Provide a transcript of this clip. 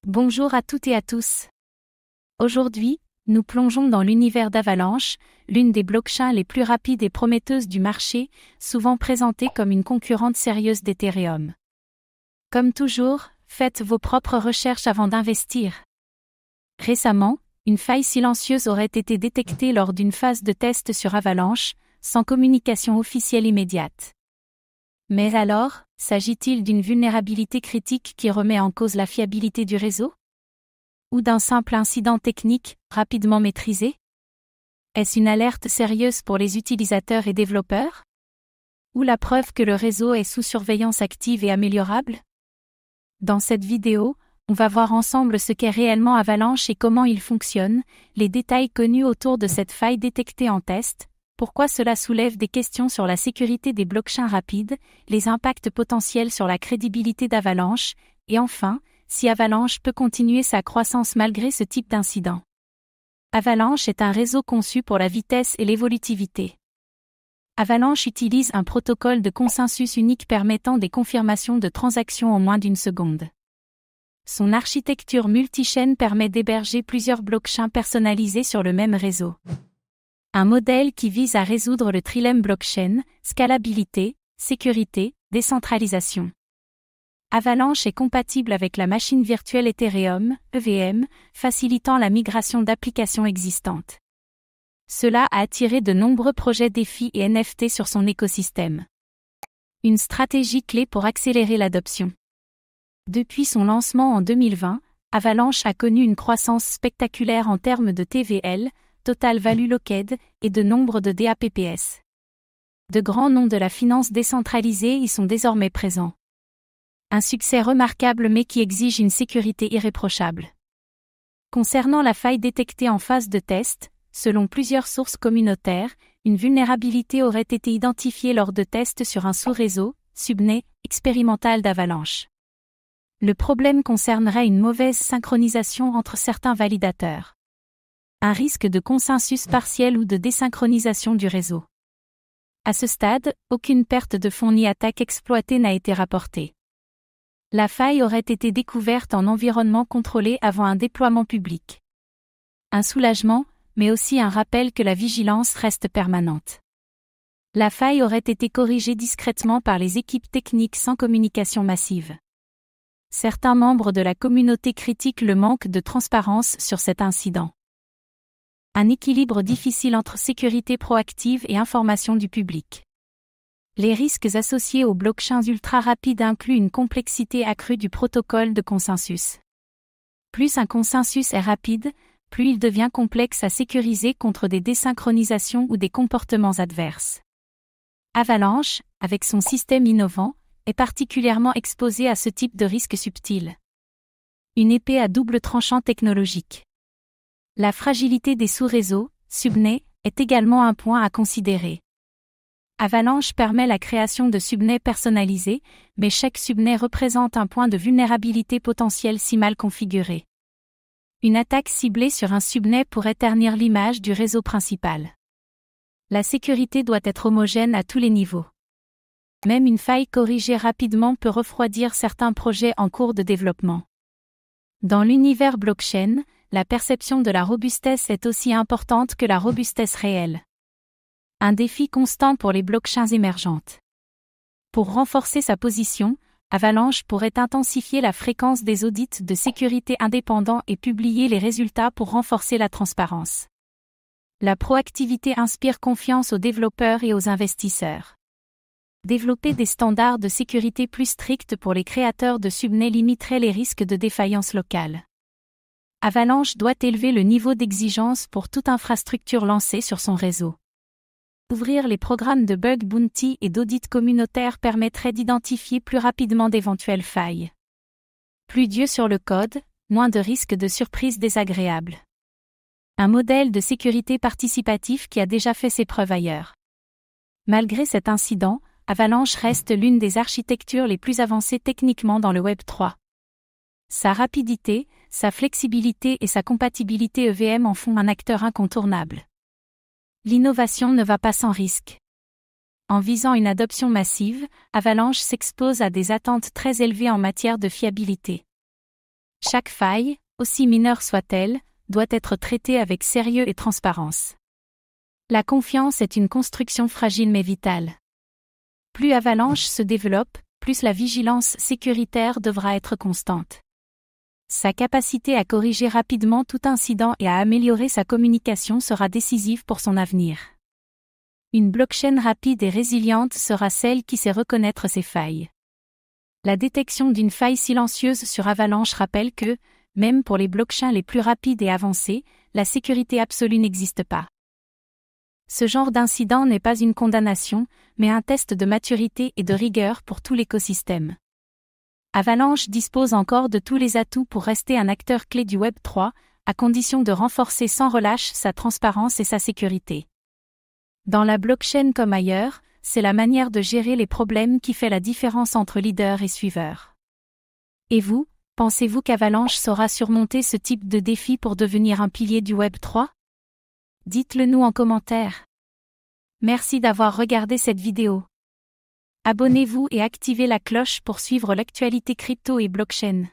Bonjour à toutes et à tous. Aujourd'hui, nous plongeons dans l'univers d'Avalanche, l'une des blockchains les plus rapides et prometteuses du marché, souvent présentée comme une concurrente sérieuse d'Ethereum. Comme toujours, faites vos propres recherches avant d'investir. Récemment, une faille silencieuse aurait été détectée lors d'une phase de test sur Avalanche, sans communication officielle immédiate. Mais alors, s'agit-il d'une vulnérabilité critique qui remet en cause la fiabilité du réseau? Ou d'un simple incident technique, rapidement maîtrisé? Est-ce une alerte sérieuse pour les utilisateurs et développeurs? Ou la preuve que le réseau est sous surveillance active et améliorable? Dans cette vidéo, on va voir ensemble ce qu'est réellement Avalanche et comment il fonctionne, les détails connus autour de cette faille détectée en test, pourquoi cela soulève des questions sur la sécurité des blockchains rapides, les impacts potentiels sur la crédibilité d'Avalanche, et enfin, si Avalanche peut continuer sa croissance malgré ce type d'incident. Avalanche est un réseau conçu pour la vitesse et l'évolutivité. Avalanche utilise un protocole de consensus unique permettant des confirmations de transactions en moins d'une seconde. Son architecture multichaîne permet d'héberger plusieurs blockchains personnalisés sur le même réseau. Un modèle qui vise à résoudre le trilemme blockchain, scalabilité, sécurité, décentralisation. Avalanche est compatible avec la machine virtuelle Ethereum, EVM, facilitant la migration d'applications existantes. Cela a attiré de nombreux projets DeFi et NFT sur son écosystème. Une stratégie clé pour accélérer l'adoption. Depuis son lancement en 2020, Avalanche a connu une croissance spectaculaire en termes de TVL, Total Value Locked, et de nombre de DApps. De grands noms de la finance décentralisée y sont désormais présents. Un succès remarquable mais qui exige une sécurité irréprochable. Concernant la faille détectée en phase de test, selon plusieurs sources communautaires, une vulnérabilité aurait été identifiée lors de tests sur un sous-réseau, subnet, expérimental d'Avalanche. Le problème concernerait une mauvaise synchronisation entre certains validateurs. Un risque de consensus partiel ou de désynchronisation du réseau. À ce stade, aucune perte de fonds ni attaque exploitée n'a été rapportée. La faille aurait été découverte en environnement contrôlé avant un déploiement public. Un soulagement, mais aussi un rappel que la vigilance reste permanente. La faille aurait été corrigée discrètement par les équipes techniques sans communication massive. Certains membres de la communauté critiquent le manque de transparence sur cet incident. Un équilibre difficile entre sécurité proactive et information du public. Les risques associés aux blockchains ultra rapides incluent une complexité accrue du protocole de consensus. Plus un consensus est rapide, plus il devient complexe à sécuriser contre des désynchronisations ou des comportements adverses. Avalanche, avec son système innovant, est particulièrement exposé à ce type de risque subtil. Une épée à double tranchant technologique. La fragilité des sous-réseaux, subnets, est également un point à considérer. Avalanche permet la création de subnets personnalisés, mais chaque subnet représente un point de vulnérabilité potentiel si mal configuré. Une attaque ciblée sur un subnet pourrait ternir l'image du réseau principal. La sécurité doit être homogène à tous les niveaux. Même une faille corrigée rapidement peut refroidir certains projets en cours de développement. Dans l'univers blockchain, la perception de la robustesse est aussi importante que la robustesse réelle. Un défi constant pour les blockchains émergentes. Pour renforcer sa position, Avalanche pourrait intensifier la fréquence des audits de sécurité indépendants et publier les résultats pour renforcer la transparence. La proactivité inspire confiance aux développeurs et aux investisseurs. Développer des standards de sécurité plus stricts pour les créateurs de subnets limiterait les risques de défaillance locale. Avalanche doit élever le niveau d'exigence pour toute infrastructure lancée sur son réseau. Ouvrir les programmes de bug bounty et d'audit communautaire permettrait d'identifier plus rapidement d'éventuelles failles. Plus d'yeux sur le code, moins de risques de surprises désagréables. Un modèle de sécurité participatif qui a déjà fait ses preuves ailleurs. Malgré cet incident, Avalanche reste l'une des architectures les plus avancées techniquement dans le Web 3. Sa rapidité, sa flexibilité et sa compatibilité EVM en font un acteur incontournable. L'innovation ne va pas sans risque. En visant une adoption massive, Avalanche s'expose à des attentes très élevées en matière de fiabilité. Chaque faille, aussi mineure soit-elle, doit être traitée avec sérieux et transparence. La confiance est une construction fragile mais vitale. Plus Avalanche se développe, plus la vigilance sécuritaire devra être constante. Sa capacité à corriger rapidement tout incident et à améliorer sa communication sera décisive pour son avenir. Une blockchain rapide et résiliente sera celle qui sait reconnaître ses failles. La détection d'une faille silencieuse sur Avalanche rappelle que, même pour les blockchains les plus rapides et avancées, la sécurité absolue n'existe pas. Ce genre d'incident n'est pas une condamnation, mais un test de maturité et de rigueur pour tout l'écosystème. Avalanche dispose encore de tous les atouts pour rester un acteur clé du Web3, à condition de renforcer sans relâche sa transparence et sa sécurité. Dans la blockchain comme ailleurs, c'est la manière de gérer les problèmes qui fait la différence entre leader et suiveur. Et vous, pensez-vous qu'Avalanche saura surmonter ce type de défi pour devenir un pilier du Web3? Dites-le nous en commentaire. Merci d'avoir regardé cette vidéo. Abonnez-vous et activez la cloche pour suivre l'actualité crypto et blockchain.